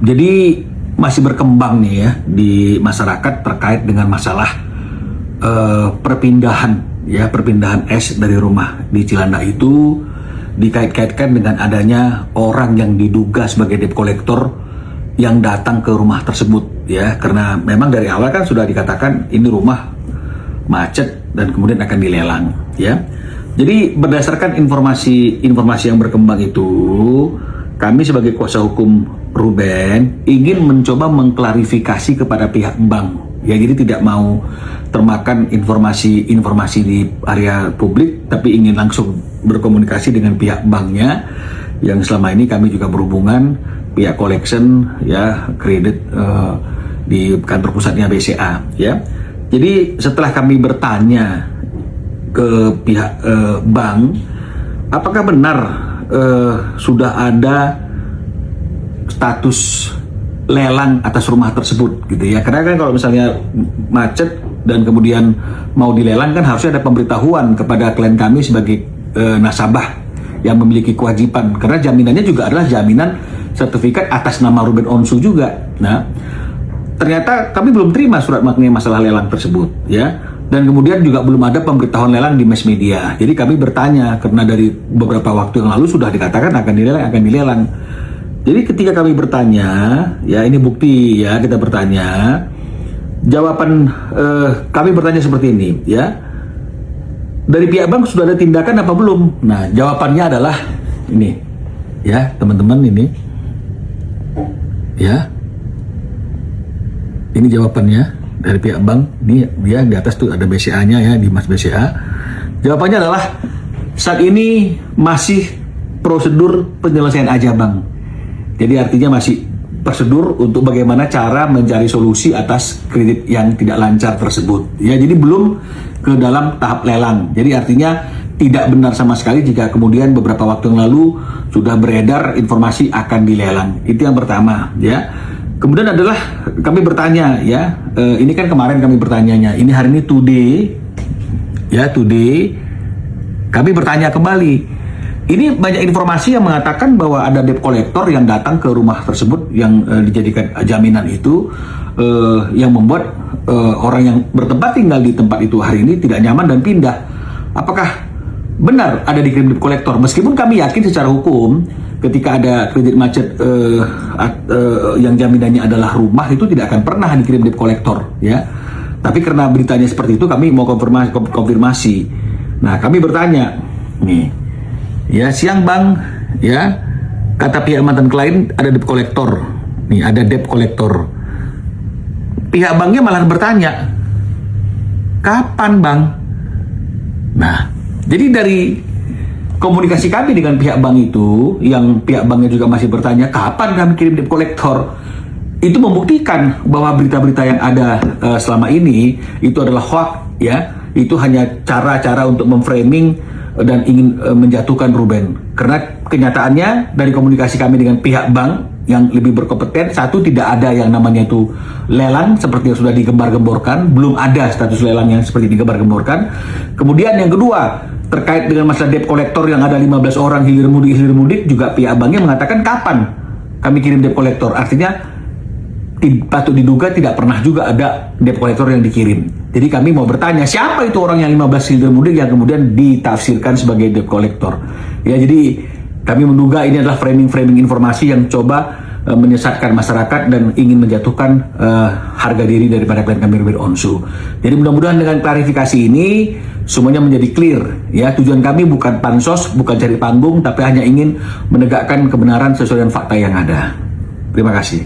Jadi masih berkembang nih ya di masyarakat terkait dengan masalah perpindahan es dari rumah di Cilandak itu dikait-kaitkan dengan adanya orang yang diduga sebagai debt collector yang datang ke rumah tersebut ya, karena memang dari awal kan sudah dikatakan ini rumah macet dan kemudian akan dilelang ya. Jadi berdasarkan informasi yang berkembang itu, kami sebagai kuasa hukum Ruben ingin mencoba mengklarifikasi kepada pihak bank ya, jadi tidak mau termakan informasi di area publik, tapi ingin langsung berkomunikasi dengan pihak banknya yang selama ini kami juga berhubungan, pihak collection ya, kredit di kantor pusatnya BCA ya. Jadi setelah kami bertanya ke pihak bank, apakah benar sudah ada status lelang atas rumah tersebut gitu ya, karena kan kalau misalnya macet dan kemudian mau dilelang kan harusnya ada pemberitahuan kepada klien kami sebagai nasabah yang memiliki kewajiban, karena jaminannya juga adalah jaminan sertifikat atas nama Ruben Onsu juga. Nah, ternyata kami belum terima surat mengenai masalah lelang tersebut ya, dan kemudian juga belum ada pemberitahuan lelang di mass media. Jadi kami bertanya, karena dari beberapa waktu yang lalu sudah dikatakan akan dilelang. Jadi ketika kami bertanya, ya ini bukti ya, kita bertanya, jawaban kami bertanya seperti ini ya, dari pihak bank sudah ada tindakan apa belum? Nah, jawabannya adalah ini ya teman-teman, ini ya, ini jawabannya dari pihak bank. Ini dia di atas tuh ada BCA-nya ya, di Mas BCA. Jawabannya adalah saat ini masih prosedur penyelesaian aja bang. Jadi artinya masih prosedur untuk bagaimana cara mencari solusi atas kredit yang tidak lancar tersebut. Ya, jadi belum ke dalam tahap lelang. Jadi artinya tidak benar sama sekali jika kemudian beberapa waktu yang lalu sudah beredar informasi akan dilelang. Itu yang pertama ya. Kemudian adalah kami bertanya ya, ini kan kemarin kami bertanyanya, ini hari ini today kami bertanya kembali. Ini banyak informasi yang mengatakan bahwa ada debt collector yang datang ke rumah tersebut yang dijadikan jaminan itu, yang membuat orang yang bertempat tinggal di tempat itu hari ini tidak nyaman dan pindah. Apakah benar ada dikirim debt collector? Meskipun kami yakin secara hukum ketika ada kredit macet yang jaminannya adalah rumah, itu tidak akan pernah dikirim debt collector ya. Tapi karena beritanya seperti itu, kami mau konfirmasi. Nah, kami bertanya nih ya, siang bang ya, kata pihak mantan klien ada debt collector nih, ada debt collector. Pihak banknya malah bertanya, kapan bang? Nah, jadi dari komunikasi kami dengan pihak bank itu, yang pihak banknya juga masih bertanya kapan kami kirim debt collector, itu membuktikan bahwa berita-berita yang ada selama ini itu adalah hoax ya. Itu hanya cara-cara untuk memframing dan ingin menjatuhkan Ruben. Karena kenyataannya dari komunikasi kami dengan pihak bank yang lebih berkompeten, satu, tidak ada yang namanya itu lelang seperti yang sudah digembar-gemborkan, belum ada status lelang yang seperti digembar-gemborkan. Kemudian yang kedua, terkait dengan masalah debt collector yang ada 15 orang hilir mudik juga pihak banknya mengatakan kapan kami kirim debt collector. Artinya patut diduga tidak pernah juga ada debt collector yang dikirim. Jadi kami mau bertanya, siapa itu orang yang 15 hilir mudik yang kemudian ditafsirkan sebagai debt collector? Ya, jadi kami menduga ini adalah framing informasi yang coba menyesatkan masyarakat dan ingin menjatuhkan harga diri daripada klien kami Ruben Onsu. Jadi mudah-mudahan dengan klarifikasi ini semuanya menjadi clear ya. Tujuan kami bukan pansos, bukan cari panggung, tapi hanya ingin menegakkan kebenaran sesuai dengan fakta yang ada. Terima kasih.